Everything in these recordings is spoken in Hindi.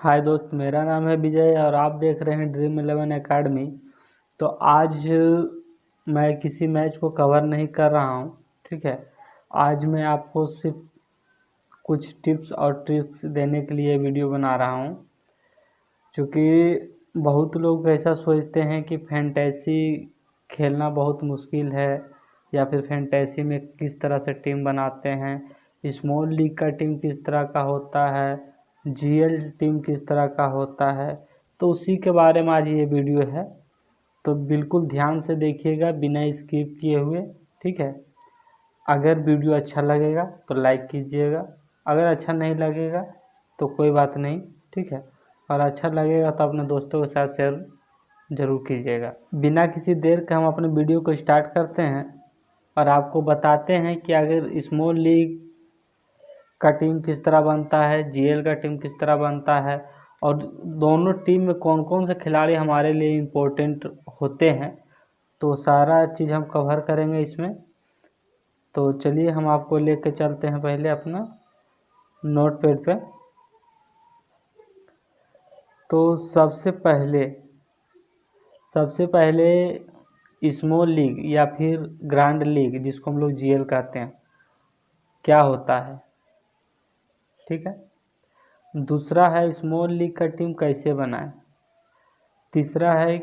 हाय दोस्त, मेरा नाम है विजय और आप देख रहे हैं ड्रीम 11 एकेडमी। तो आज मैं किसी मैच को कवर नहीं कर रहा हूं, ठीक है। आज मैं आपको सिर्फ कुछ टिप्स और ट्रिक्स देने के लिए वीडियो बना रहा हूं, क्योंकि बहुत लोग ऐसा सोचते हैं कि फैंटेसी खेलना बहुत मुश्किल है, या फिर फैंटेसी में किस तरह से टीम बनाते हैं, स्मॉल लीग का टीम किस तरह का होता है, जीएल टीम किस तरह का होता है। तो उसी के बारे में आज ये वीडियो है, तो बिल्कुल ध्यान से देखिएगा बिना स्किप किए हुए, ठीक है। अगर वीडियो अच्छा लगेगा तो लाइक कीजिएगा, अगर अच्छा नहीं लगेगा तो कोई बात नहीं, ठीक है। और अच्छा लगेगा तो अपने दोस्तों के साथ शेयर ज़रूर कीजिएगा। बिना किसी देर के हम अपने वीडियो को स्टार्ट करते हैं और आपको बताते हैं कि अगर स्मॉल लीग का टीम किस तरह बनता है, जीएल का टीम किस तरह बनता है, और दोनों टीम में कौन कौन से खिलाड़ी हमारे लिए इम्पोर्टेंट होते हैं, तो सारा चीज़ हम कवर करेंगे इसमें। तो चलिए हम आपको लेके चलते हैं पहले अपना नोट पैड पे। तो सबसे पहले स्मॉल लीग या फिर ग्रैंड लीग, जिसको हम लोग जीएल कहते हैं, क्या होता है, ठीक है। दूसरा है स्मॉल लीग का टीम कैसे बनाएं। तीसरा है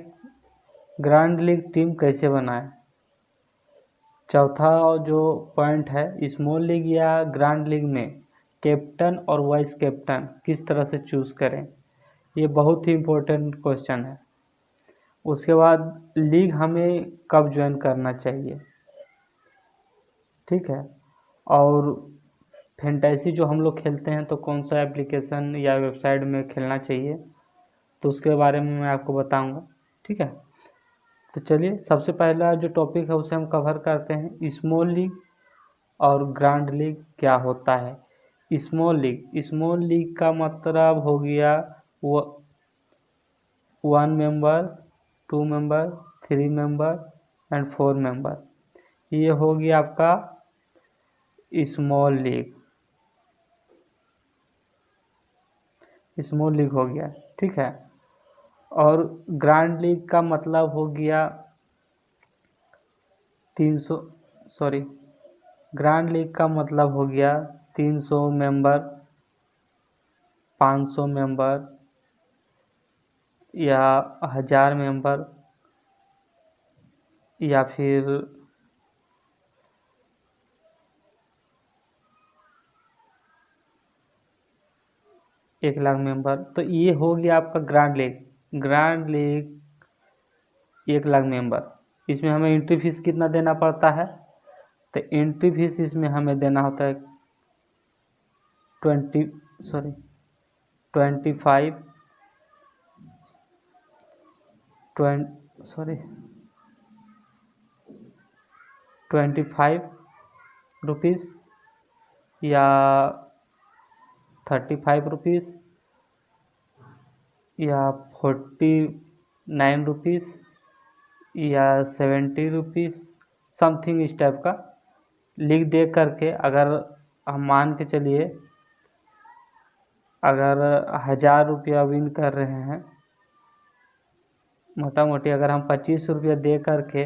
ग्रैंड लीग टीम कैसे बनाएं। चौथा जो पॉइंट है, स्मॉल लीग या ग्रैंड लीग में कैप्टन और वाइस कैप्टन किस तरह से चूज़ करें। ये बहुत ही इम्पोर्टेंट क्वेश्चन है। उसके बाद लीग हमें कब ज्वाइन करना चाहिए, ठीक है। और फैंटेसी जो हम लोग खेलते हैं तो कौन सा एप्लीकेशन या वेबसाइट में खेलना चाहिए, तो उसके बारे में मैं आपको बताऊंगा, ठीक है। तो चलिए सबसे पहला जो टॉपिक है उसे हम कवर करते हैं, स्मॉल लीग और ग्रैंड लीग क्या होता है। स्मॉल लीग का मतलब हो गया 1 member, 2 member, 3 member and 4 member. ये हो गया आपका स्मॉल लीग हो गया, ठीक है। और ग्रैंड लीग का मतलब हो गया 300 मेंबर, 500 मेंबर या 1000 मेंबर, या फिर 1 लाख मेंबर। तो ये हो गया आपका ग्रैंड लीग 1 लाख मेंबर। इसमें हमें एंट्री फीस कितना देना पड़ता है, तो एंट्री फीस इसमें हमें देना होता है 25 रुपीज़ या 35 रुपीज़ या 49 रुपीज़ या 70 रुपीज़, समथिंग इस टाइप का लिख दे करके। अगर हम मान के चलिए, अगर 1000 रुपया विन कर रहे हैं, मोटा मोटी अगर हम 25 रुपया दे करके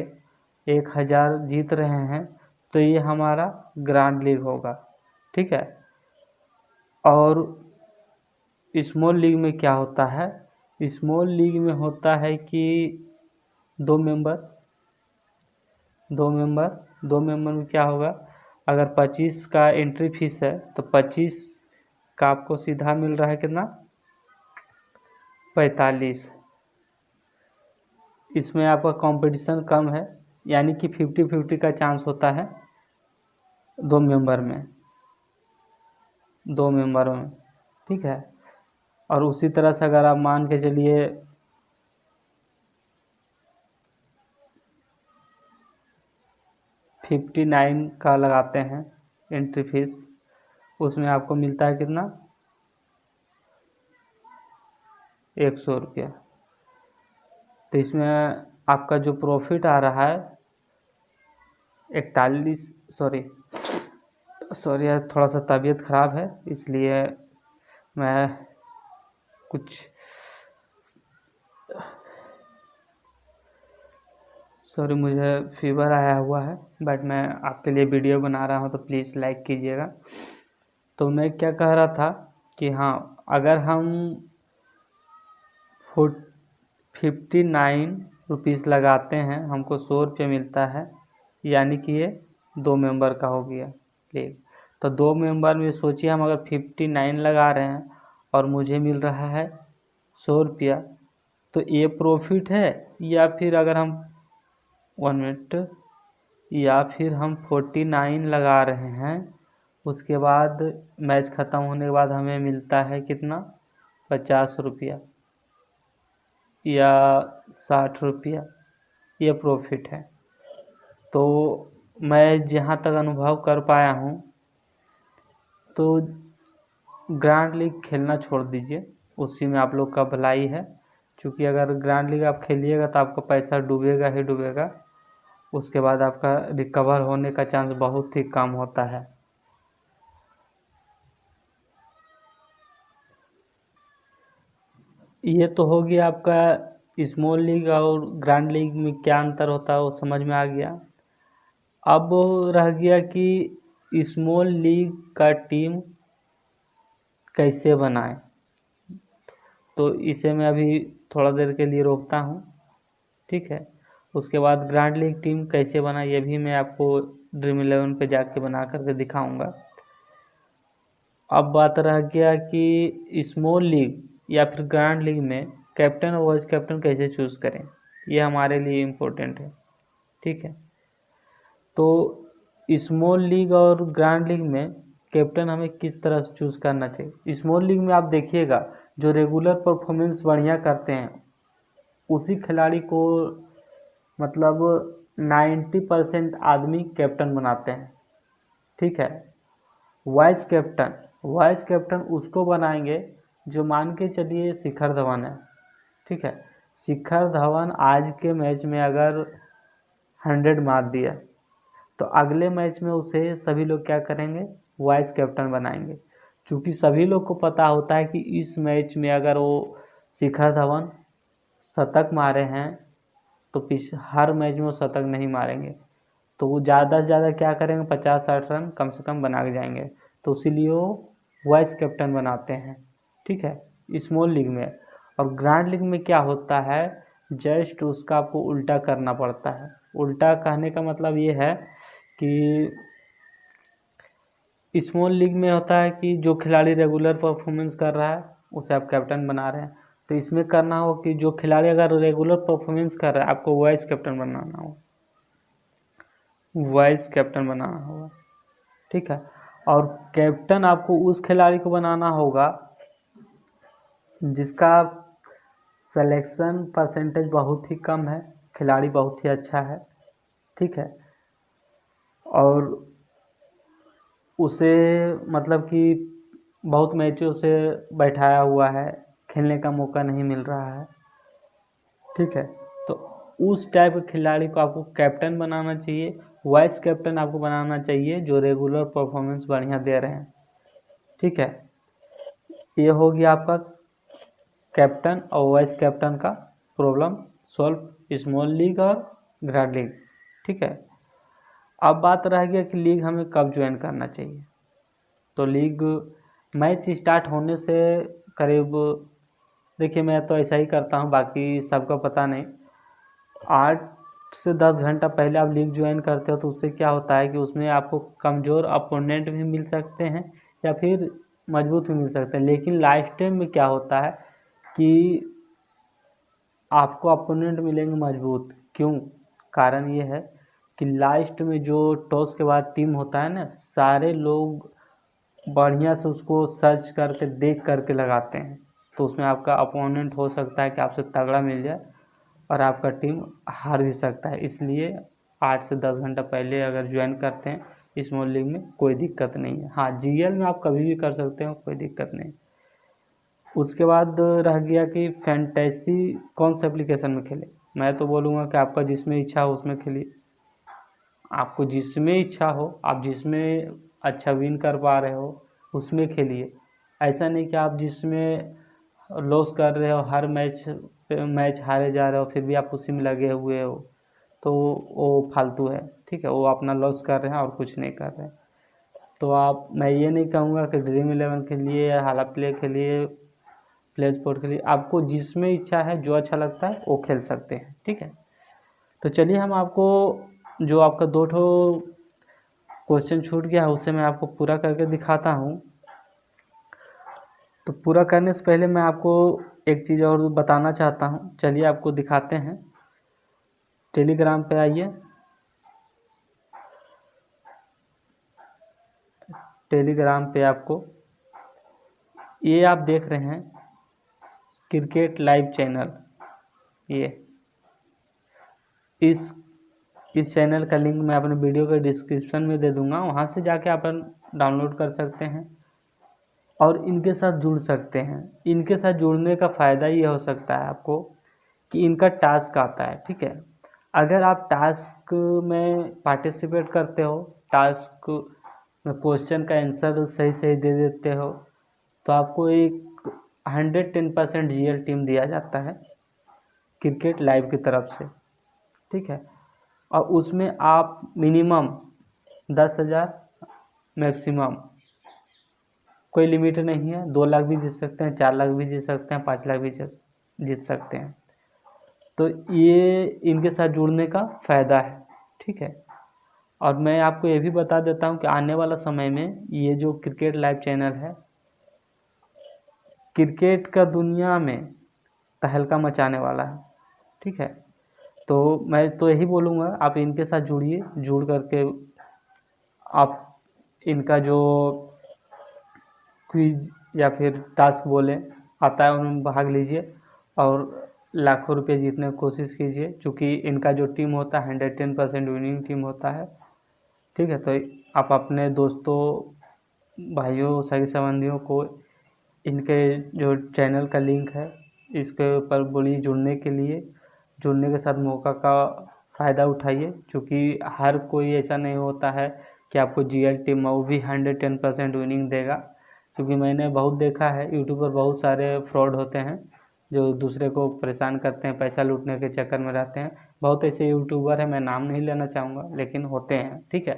1000 जीत रहे हैं, तो ये हमारा ग्रैंड लीग होगा, ठीक है। और स्मॉल लीग में क्या होता है, स्मॉल लीग में होता है कि 2 मेंबर में क्या होगा, अगर 25 का एंट्री फीस है तो 25 का आपको सीधा मिल रहा है कितना, 45। इसमें आपका कंपटीशन कम है, यानी कि 50-50 का चांस होता है 2 मेंबर में, ठीक है। और उसी तरह से अगर आप मान के चलिए 59 का लगाते हैं एंट्री फीस, उसमें आपको मिलता है कितना, 100 रुपया। तो इसमें आपका जो प्रॉफिट आ रहा है 41, सॉरी यार, थोड़ा सा तबीयत ख़राब है इसलिए मैं कुछ सॉरी, मुझे फीवर आया हुआ है, बट मैं आपके लिए वीडियो बना रहा हूँ तो प्लीज़ लाइक कीजिएगा। तो मैं क्या कह रहा था कि हाँ, अगर हम 59 रुपीज़ लगाते हैं, हमको 100 रुपये मिलता है, यानी कि ये 2 मेंबर का हो गया लीग। तो 2 मेंबर में सोचिए, हम अगर 59 लगा रहे हैं और मुझे मिल रहा है 100 रुपया, तो ये प्रॉफिट है, या फिर अगर हम 1 मिनट, या फिर हम 49 लगा रहे हैं, उसके बाद मैच ख़त्म होने के बाद हमें मिलता है कितना, 50 रुपया या 60 रुपया, ये प्रॉफिट है। तो मैं जहाँ तक अनुभव कर पाया हूँ, तो ग्रैंड लीग खेलना छोड़ दीजिए, उसी में आप लोग का भलाई है। क्योंकि अगर ग्रैंड लीग आप खेलिएगा तो आपका पैसा डूबेगा ही डूबेगा, उसके बाद आपका रिकवर होने का चांस बहुत ही कम होता है। ये तो हो गया आपका स्मॉल लीग और ग्रैंड लीग में क्या अंतर होता है, वो समझ में आ गया। अब रह गया कि स्मॉल लीग का टीम कैसे बनाएं, तो इसे मैं अभी थोड़ा देर के लिए रोकता हूँ, ठीक है। उसके बाद ग्रैंड लीग टीम कैसे बनाएं, ये भी मैं आपको ड्रीम 11 पे जाके बना करके दिखाऊंगा। अब बात रह गया कि स्मॉल लीग या फिर ग्रैंड लीग में कैप्टन और वाइस कैप्टन कैसे चूज़ करें, ये हमारे लिए इम्पोर्टेंट है, ठीक है। तो स्मॉल लीग और ग्रैंड लीग में कैप्टन हमें किस तरह से चूज़ करना चाहिए। स्मॉल लीग में आप देखिएगा, जो रेगुलर परफॉर्मेंस बढ़िया करते हैं उसी खिलाड़ी को मतलब 90% आदमी कैप्टन बनाते हैं, ठीक है। वाइस कैप्टन उसको बनाएंगे जो मान के चलिए शिखर धवन है, ठीक है। शिखर धवन आज के मैच में अगर 100 मार दिया, तो अगले मैच में उसे सभी लोग क्या करेंगे, वाइस कैप्टन बनाएंगे। क्योंकि सभी लोग को पता होता है कि इस मैच में अगर वो शिखर धवन शतक मारे हैं, तो हर मैच में वो शतक नहीं मारेंगे, तो वो ज़्यादा से ज़्यादा क्या करेंगे, 50-60 रन कम से कम बना के जाएंगे। तो इसीलिए वो वाइस कैप्टन बनाते हैं, ठीक है, स्मॉल लीग में। और ग्रैंड लीग में क्या होता है, जस्ट उसका आपको उल्टा करना पड़ता है। उल्टा कहने का मतलब ये है कि स्मॉल लीग में होता है कि जो खिलाड़ी रेगुलर परफॉर्मेंस कर रहा है उसे आप कैप्टन बना रहे हैं, तो इसमें करना हो कि जो खिलाड़ी अगर रेगुलर परफॉर्मेंस कर रहा है, आपको वाइस कैप्टन बनाना हो, वाइस कैप्टन बनाना होगा, ठीक है। और कैप्टन आपको उस खिलाड़ी को बनाना होगा जिसका सिलेक्शन परसेंटेज बहुत ही कम है, खिलाड़ी बहुत ही अच्छा है, ठीक है। और उसे मतलब कि बहुत मैचों से बैठाया हुआ है, खेलने का मौका नहीं मिल रहा है, ठीक है। तो उस टाइप के खिलाड़ी को आपको कैप्टन बनाना चाहिए। वाइस कैप्टन आपको बनाना चाहिए जो रेगुलर परफॉर्मेंस बढ़िया दे रहे हैं, ठीक है। ये हो गया आपका कैप्टन और वाइस कैप्टन का प्रॉब्लम सॉल्व, स्मॉल लीग और ग्रैंड लीग, ठीक है। अब बात रह गया कि लीग हमें कब ज्वाइन करना चाहिए। तो लीग मैच स्टार्ट होने से करीब, देखिए मैं तो ऐसा ही करता हूँ, बाकी सबका पता नहीं, 8 से 10 घंटा पहले आप लीग ज्वाइन करते हो, तो उससे क्या होता है कि उसमें आपको कमज़ोर अपोनेंट भी मिल सकते हैं या फिर मजबूत भी मिल सकते हैं। लेकिन लास्ट टाइम में क्या होता है कि आपको अपोनेंट मिलेंगे मजबूत। क्यों? कारण ये है कि लास्ट में जो टॉस के बाद टीम होता है ना, सारे लोग बढ़िया से उसको सर्च करके देख करके लगाते हैं, तो उसमें आपका अपोनेंट हो सकता है कि आपसे तगड़ा मिल जाए और आपका टीम हार भी सकता है। इसलिए 8 से 10 घंटा पहले अगर ज्वाइन करते हैं स्मॉल लीग में कोई दिक्कत नहीं है। हाँ, जीएल में आप कभी भी कर सकते हो, कोई दिक्कत नहीं। उसके बाद रह गया कि फैंटेसी कौन से एप्लीकेशन में खेले। मैं तो बोलूँगा कि आपका जिसमें इच्छा हो उसमें खेलिए, आपको जिसमें इच्छा हो, आप जिसमें अच्छा विन कर पा रहे हो उसमें खेलिए। ऐसा नहीं कि आप जिसमें लॉस कर रहे हो, हर मैच हारे जा रहे हो, फिर भी आप उसी में लगे हुए हो, तो वो फालतू है। ठीक है, वो अपना लॉस कर रहे हैं और कुछ नहीं कर रहे हैं। तो मैं ये नहीं कहूँगा कि ड्रीम 11 के लिए या हाला प्ले के लिए, प्ले स्पोर्ट के लिए, आपको जिसमें इच्छा है, जो अच्छा लगता है वो खेल सकते हैं। ठीक है, तो चलिए हम आपको जो आपका 2 क्वेश्चन छूट गया है उसे मैं आपको पूरा करके दिखाता हूँ। तो पूरा करने से पहले मैं आपको एक चीज़ और बताना चाहता हूँ। चलिए आपको दिखाते हैं। टेलीग्राम पे आइए, टेलीग्राम पे आपको ये आप देख रहे हैं क्रिकेट लाइव चैनल, ये इस चैनल का लिंक मैं अपने वीडियो के डिस्क्रिप्शन में दे दूंगा, वहाँ से जाके आप डाउनलोड कर सकते हैं और इनके साथ जुड़ सकते हैं। इनके साथ जुड़ने का फ़ायदा ये हो सकता है आपको कि इनका टास्क आता है। ठीक है, अगर आप टास्क में पार्टिसिपेट करते हो, टास्क में क्वेश्चन का आंसर सही सही दे देते हो, तो आपको एक 110% GL टीम दिया जाता है क्रिकेट लाइव की तरफ से। ठीक है, और उसमें आप मिनिमम 10,000, मैक्सिमम कोई लिमिट नहीं है, 2 लाख भी जीत सकते हैं, 4 लाख भी जीत सकते हैं, 5 लाख भी जीत सकते हैं। तो ये इनके साथ जुड़ने का फ़ायदा है। ठीक है, और मैं आपको ये भी बता देता हूँ कि आने वाला समय में ये जो क्रिकेट लाइव चैनल है, क्रिकेट का दुनिया में तहलका मचाने वाला है। ठीक है, तो मैं तो यही बोलूँगा, आप इनके साथ जुड़िए, जुड़ करके आप इनका जो क्विज या फिर टास्क बोले आता है उनमें भाग लीजिए और लाखों रुपए जीतने की कोशिश कीजिए। चूँकि इनका जो टीम होता है 110% विनिंग टीम होता है। ठीक है, तो आप अपने दोस्तों, भाइयों, सगे संबंधियों को इनके जो चैनल का लिंक है इसके ऊपर बोलिए जुड़ने के लिए। जुड़ने के साथ मौका का फ़ायदा उठाइए, क्योंकि हर कोई ऐसा नहीं होता है कि आपको GL टीम वो भी 110% विनिंग देगा। क्योंकि मैंने बहुत देखा है यूट्यूब पर बहुत सारे फ्रॉड होते हैं जो दूसरे को परेशान करते हैं, पैसा लूटने के चक्कर में रहते हैं। बहुत ऐसे यूट्यूबर हैं, मैं नाम नहीं लेना चाहूँगा, लेकिन होते हैं। ठीक है,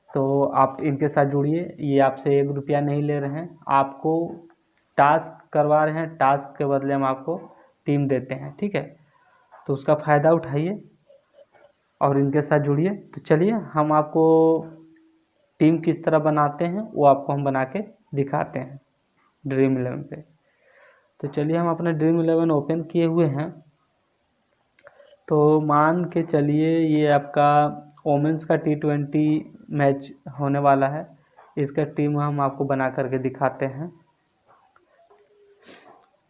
तो आप इनके साथ जुड़िए, ये आपसे 1 रुपया नहीं ले रहे हैं, आपको टास्क करवा रहे हैं, टास्क के बदले हम आपको टीम देते हैं। ठीक है, तो उसका फ़ायदा उठाइए और इनके साथ जुड़िए। तो चलिए हम आपको टीम किस तरह बनाते हैं वो आपको हम बना के दिखाते हैं ड्रीम 11 पे। तो चलिए हम अपना ड्रीम 11 ओपन किए हुए हैं। तो मान के चलिए ये आपका वोमेंस का T20 मैच होने वाला है, इसका टीम हम आपको बना करके दिखाते हैं।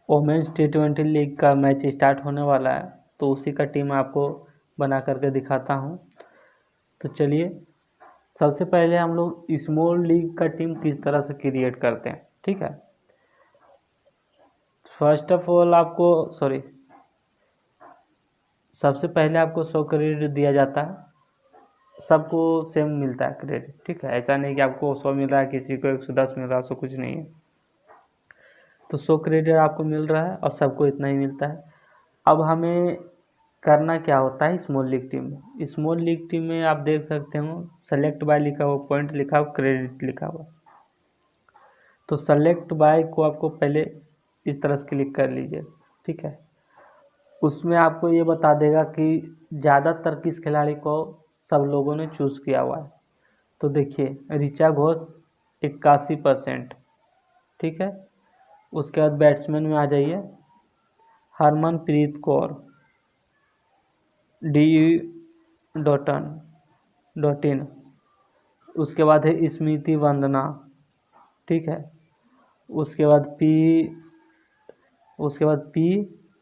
वोमेंस T20 लीग का मैच स्टार्ट होने वाला है, तो उसी का टीम आपको बना करके दिखाता हूँ। तो चलिए सबसे पहले हम लोग स्मॉल लीग का टीम किस तरह से क्रिएट करते हैं। ठीक है, फर्स्ट ऑफ ऑल आपको सबसे पहले आपको 100 क्रेडिट दिया जाता है, सबको सेम मिलता है क्रेडिट। ठीक है, ऐसा नहीं कि आपको 100 मिल रहा है, किसी को 110 मिल रहा है, ऐसा कुछ नहीं है। तो 100 क्रेडिट आपको मिल रहा है और सबको इतना ही मिलता है। अब हमें करना क्या होता है स्मॉल लीग टीम में। स्मॉल लीग टीम में आप देख सकते हो सेलेक्ट बाय लिखा हुआ, पॉइंट लिखा हुआ, क्रेडिट लिखा हुआ। तो सेलेक्ट बाय को आपको पहले इस तरह से क्लिक कर लीजिए। ठीक है, उसमें आपको ये बता देगा कि ज़्यादातर किस खिलाड़ी को सब लोगों ने चूज़ किया हुआ है। तो देखिए ऋचा घोष 81%। ठीक है, उसके बाद बैट्समैन में आ जाइए, हरमनप्रीत कौर डॉटिन। उसके बाद है स्मृति वंदना। ठीक है, उसके बाद पी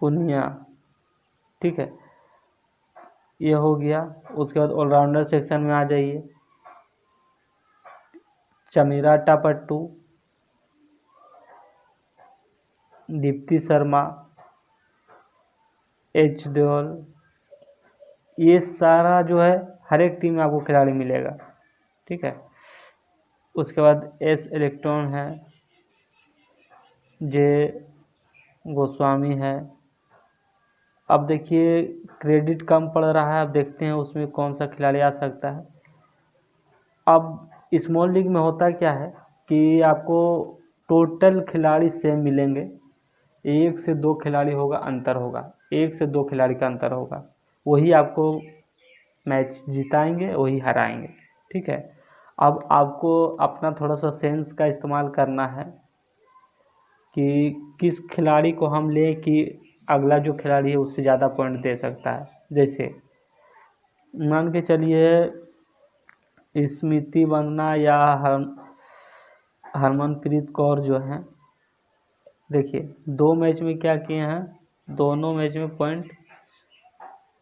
पुनिया। ठीक है, ये हो गया। उसके बाद ऑलराउंडर सेक्शन में आ जाइए, चमीरा टापट्टू, दीप्ति शर्मा, एच देओल। ये सारा जो है हर एक टीम में आपको खिलाड़ी मिलेगा। ठीक है, उसके बाद एस इलेक्ट्रॉन है, जे गोस्वामी है। अब देखिए क्रेडिट कम पड़ रहा है, अब देखते हैं उसमें कौन सा खिलाड़ी आ सकता है। अब स्मॉल लीग में होता क्या है कि आपको टोटल खिलाड़ी सेम मिलेंगे, एक से दो खिलाड़ी होगा, अंतर होगा, एक से दो खिलाड़ी का अंतर होगा, वही आपको मैच जिताएंगे, वही हराएंगे। ठीक है, अब आपको अपना थोड़ा सा सेंस का इस्तेमाल करना है कि किस खिलाड़ी को हम लें कि अगला जो खिलाड़ी है उससे ज़्यादा पॉइंट दे सकता है। जैसे मान के चलिए स्मृति वंदना या हरमनप्रीत कौर जो हैं, देखिए दो मैच में क्या किए हैं, दोनों मैच में पॉइंट,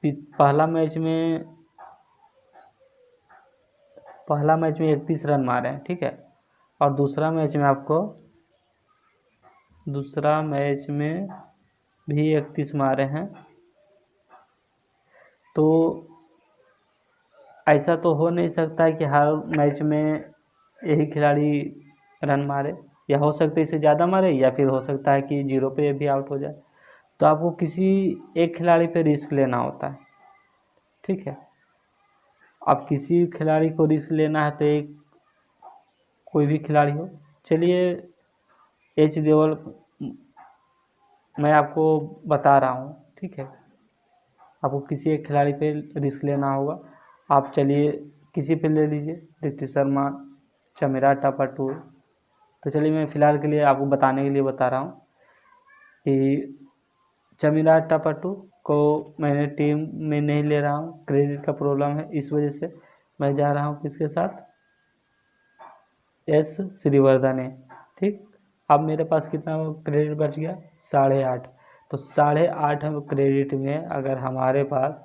पहला मैच में 31 रन मारे हैं। ठीक है, और दूसरा मैच में भी 31 मारे हैं। तो ऐसा तो हो नहीं सकता है कि हर मैच में यही खिलाड़ी रन मारे, या हो सकता है इससे ज़्यादा मारे, या फिर हो सकता है कि 0 पे भी आउट हो जाए। तो आपको किसी एक खिलाड़ी पे रिस्क लेना होता है। ठीक है, अब किसी खिलाड़ी को रिस्क लेना है तो एक कोई भी खिलाड़ी हो, चलिए एच देओल मैं आपको बता रहा हूँ। ठीक है, आपको किसी एक खिलाड़ी पे रिस्क लेना होगा, आप चलिए किसी पे ले लीजिए, दीप्ति शर्मा, चमेरा टापाटूर। तो चलिए मैं फ़िलहाल के लिए आपको बताने के लिए बता रहा हूँ कि चमेरा टापाटूर को मैंने टीम में नहीं ले रहा हूँ, क्रेडिट का प्रॉब्लम है, इस वजह से मैं जा रहा हूँ किसके साथ, एस श्रीवर्धन है। ठीक, अब मेरे पास कितना क्रेडिट बच गया, 8.5। तो 8.5 क्रेडिट में अगर हमारे पास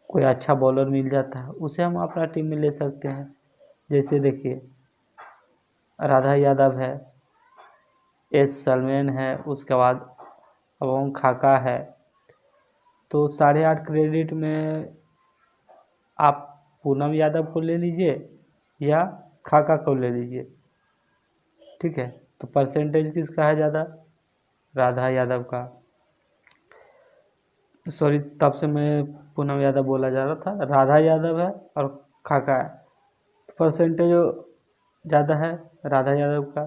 कोई अच्छा बॉलर मिल जाता है उसे हम अपना टीम में ले सकते हैं। जैसे देखिए राधा यादव है, एस सलमान है, उसके बाद अवोंग खाका है। तो 8.5 क्रेडिट में आप पूनम यादव को ले लीजिए या खाका को ले लीजिए। ठीक है, तो परसेंटेज किसका है ज़्यादा, राधा यादव का। सॉरी, तब से मैं पूनम यादव बोला जा रहा था, राधा यादव है और खाका है, परसेंटेज ज़्यादा है राधा यादव का।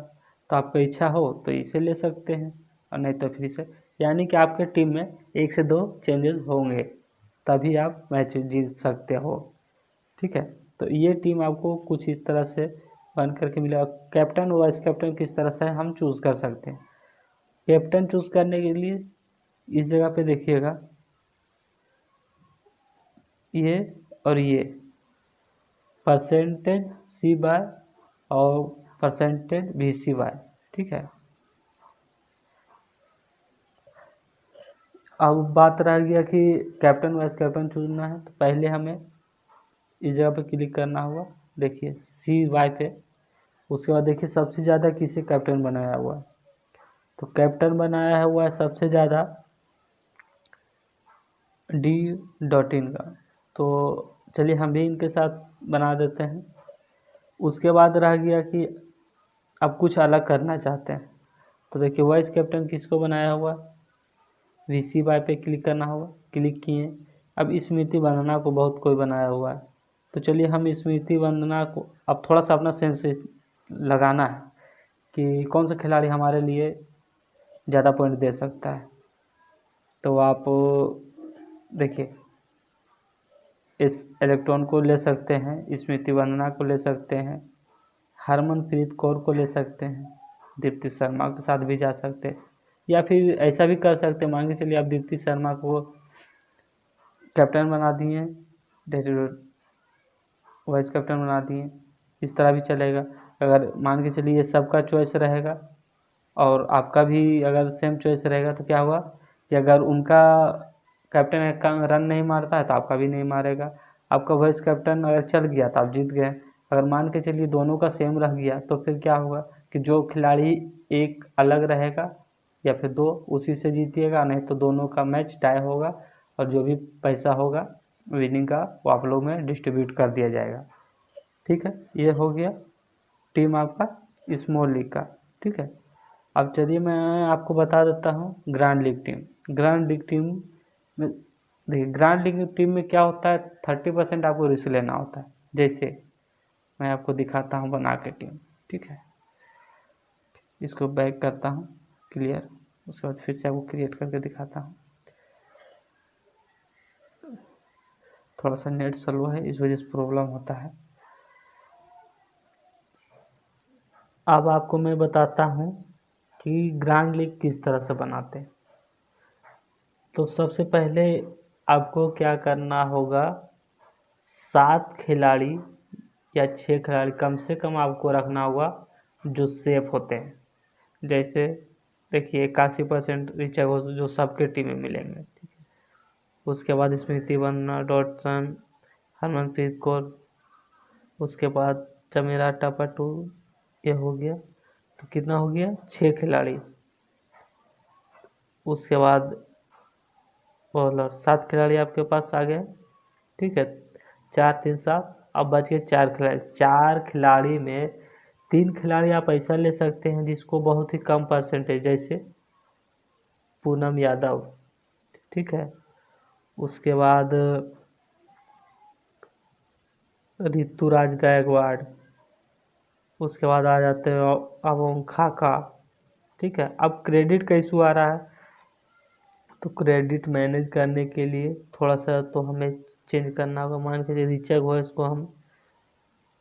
तो आपका इच्छा हो तो इसे ले सकते हैं, और नहीं तो फिर इसे, यानी कि आपके टीम में एक से दो चेंजेस होंगे, तभी आप मैच जीत सकते हो। ठीक है, तो ये टीम आपको कुछ इस तरह से बन करके मिलेगा। कैप्टन और वाइस कैप्टन किस तरह से हम चूज़ कर सकते हैं। कैप्टन चूज़ करने के लिए इस जगह पे देखिएगा, ये और ये परसेंटेज सी बाय और परसेंटेज भी सी बाय। ठीक है, अब बात रह गया कि कैप्टन वाइस कैप्टन चुनना है, तो पहले हमें इस जगह पे क्लिक करना होगा, देखिए सी वाई पे। उसके बाद देखिए सबसे ज़्यादा किसे कैप्टन बनाया हुआ है, तो कैप्टन बनाया हुआ है सबसे ज़्यादा D.in का। तो चलिए हम भी इनके साथ बना देते हैं। उसके बाद रह गया कि अब कुछ अलग करना चाहते हैं, तो देखिए वाइस कैप्टन किसको बनाया हुआ, VC वाई पे क्लिक करना होगा, क्लिक किए। अब स्मृति वंदना को बहुत कोई बनाया हुआ है, तो चलिए हम स्मृति वंदना को अब थोड़ा सा अपना सेंस लगाना है कि कौन सा खिलाड़ी हमारे लिए ज़्यादा पॉइंट दे सकता है। तो आप देखिए इस इलेक्ट्रॉन को ले सकते हैं, स्मृति वंदना को ले सकते हैं, हरमनप्रीत कौर को ले सकते हैं, दीप्ति शर्मा के साथ भी जा सकते हैं, या फिर ऐसा भी कर सकते हैं, मान के चलिए आप दीप्ति शर्मा को कैप्टन बना दिए, वाइस कैप्टन बना दिए, इस तरह भी चलेगा। अगर मान के चलिए ये सबका चॉइस रहेगा और आपका भी अगर सेम चॉइस रहेगा, तो क्या हुआ कि अगर उनका कैप्टन का रन नहीं मारता है तो आपका भी नहीं मारेगा। आपका वाइस कैप्टन अगर चल गया तो आप जीत गए। अगर मान के चलिए दोनों का सेम रह गया, तो फिर क्या होगा कि जो खिलाड़ी एक अलग रहेगा या फिर दो, उसी से जीतिएगा, नहीं तो दोनों का मैच टाई होगा, और जो भी पैसा होगा विनिंग का वो आप लोग में डिस्ट्रीब्यूट कर दिया जाएगा। ठीक है, ये हो गया टीम आपका स्मॉल लीग का। ठीक है, अब चलिए मैं आपको बता देता हूँ grand league team. Grand league team में देखिए, ग्रैंड लीग टीम में क्या होता है, 30% आपको रिस्क लेना होता है। जैसे मैं आपको दिखाता हूँ बना के टीम, ठीक है। इसको बैक करता हूँ, क्लियर। उसके बाद फिर से आपको क्रिएट करके दिखाता हूँ। थोड़ा सा नेट स्लो है, इस वजह से प्रॉब्लम होता है। अब आपको मैं बताता हूँ कि ग्रैंड लीग किस तरह से बनाते हैं। तो सबसे पहले आपको क्या करना होगा, 7 खिलाड़ी या 6 खिलाड़ी कम से कम आपको रखना होगा जो सेफ होते हैं। जैसे देखिए 81% रिचार्ज हो जो सबके टीम में मिलेंगे, ठीक है। उसके बाद स्मृति वंदना, डॉटसन, हरमनप्रीत कौर, उसके बाद चमेरा टापाटू, ये हो गया। तो कितना हो गया, 6 खिलाड़ी। उसके बाद बॉलर 7 खिलाड़ी आपके पास आ गए, ठीक है। 4 3 7, अब बच गए 4 खिलाड़ी। 4 खिलाड़ी में 3 खिलाड़ी आप ऐसा ले सकते हैं जिसको बहुत ही कम परसेंटेज, जैसे पूनम यादव, ठीक है। उसके बाद ऋतुराज गायकवाड़, उसके बाद आ जाते हैं अवोंग खाका, ठीक है। अब क्रेडिट का इशू आ रहा है, तो क्रेडिट मैनेज करने के लिए थोड़ा सा तो हमें चेंज करना होगा। मान के चलिए ऋचक हो, इसको हम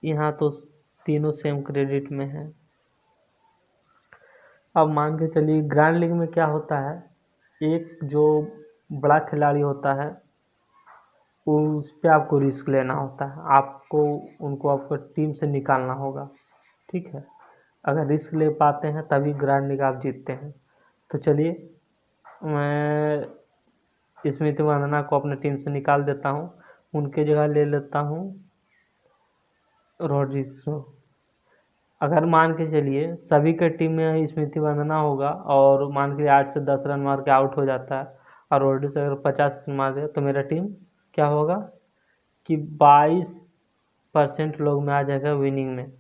यहाँ तो तीनों सेम क्रेडिट में है। अब मान के चलिए ग्रैंड लीग में क्या होता है, एक जो बड़ा खिलाड़ी होता है उस पर आपको रिस्क लेना होता है। आपको उनको आपको टीम से निकालना होगा, ठीक है। अगर रिस्क ले पाते हैं तभी ग्रैंड लीग आप जीतते हैं। तो चलिए मैं स्मृति वंदना को अपने टीम से निकाल देता हूँ, उनके जगह ले लेता हूँ रॉड्रिग्स। अगर मान के चलिए सभी के टीम में स्मृति वंदना होगा और मान के 8 से 10 रन मार के आउट हो जाता है और रॉड्रिग्स अगर 50 रन मार दे तो मेरा टीम क्या होगा कि 22% लोग में आ जाएगा विनिंग में।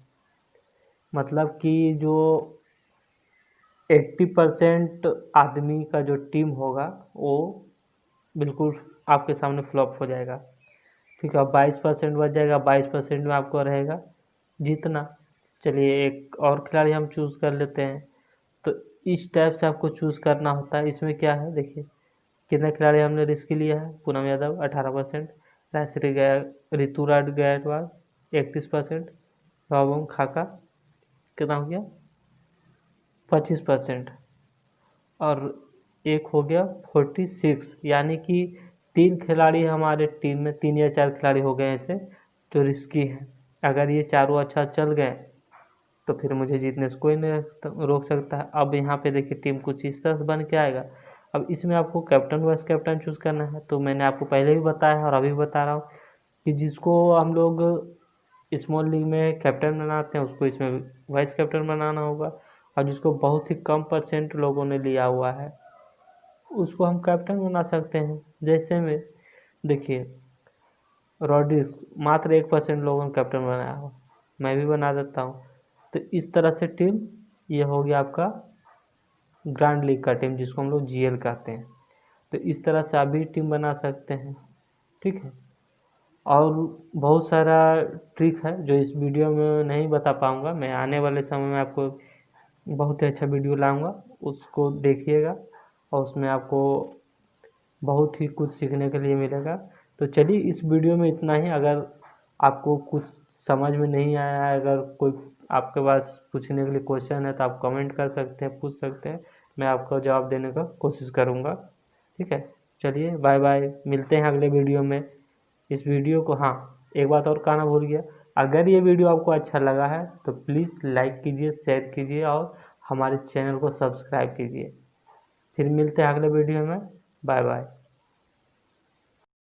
मतलब कि जो 80% आदमी का जो टीम होगा वो बिल्कुल आपके सामने फ्लॉप हो जाएगा, ठीक है। 22% बच जाएगा, 22% में आपको रहेगा जीतना। चलिए एक और खिलाड़ी हम चूज़ कर लेते हैं। तो इस टाइप से आपको चूज़ करना होता है। इसमें क्या है देखिए, कितने खिलाड़ी हमने रिस्क लिया है। पूनम यादव 18%, रायश्री ऋतुराज गायकवाड़ 31%, बाबूम खाका कितना हो गया 25%, और एक हो गया 46। यानी कि 3 खिलाड़ी हमारे टीम में, 3 या 4 खिलाड़ी हो गए ऐसे जो रिस्की हैं। अगर ये चारों अच्छा चल गए तो फिर मुझे जीतने से कोई नहीं रोक सकता है। अब यहाँ पे देखिए टीम कुछ इस तरह से बन के आएगा। अब इसमें आपको कैप्टन वाइस कैप्टन चूज़ करना है। तो मैंने आपको पहले भी बताया है और अभी बता रहा हूँ कि जिसको हम लोग स्मॉल लीग में कैप्टन बनाते हैं उसको इसमें वाइस कैप्टन बनाना होगा, और जिसको बहुत ही कम परसेंट लोगों ने लिया हुआ है उसको हम कैप्टन बना सकते हैं। जैसे में देखिए रॉड्रिग्स मात्र 1% लोगों ने कैप्टन बनाया हो, मैं भी बना देता हूँ। तो इस तरह से टीम, ये हो गया आपका ग्रैंड लीग का टीम जिसको हम लोग जीएल कहते हैं। तो इस तरह से आप भी टीम बना सकते हैं, ठीक है। और बहुत सारा ट्रिक है जो इस वीडियो में नहीं बता पाऊँगा। मैं आने वाले समय में आपको बहुत ही अच्छा वीडियो लाऊंगा, उसको देखिएगा और उसमें आपको बहुत ही कुछ सीखने के लिए मिलेगा। तो चलिए इस वीडियो में इतना ही। अगर आपको कुछ समझ में नहीं आया है, अगर कोई आपके पास पूछने के लिए क्वेश्चन है तो आप कमेंट कर सकते हैं, पूछ सकते हैं, मैं आपको जवाब देने का कोशिश करूँगा, ठीक है। चलिए बाय बाय, मिलते हैं अगले वीडियो में। इस वीडियो को, हाँ एक बात और कहना भूल गया, अगर ये वीडियो आपको अच्छा लगा है तो प्लीज़ लाइक कीजिए, शेयर कीजिए और हमारे चैनल को सब्सक्राइब कीजिए। फिर मिलते हैं अगले वीडियो में, बाय बाय।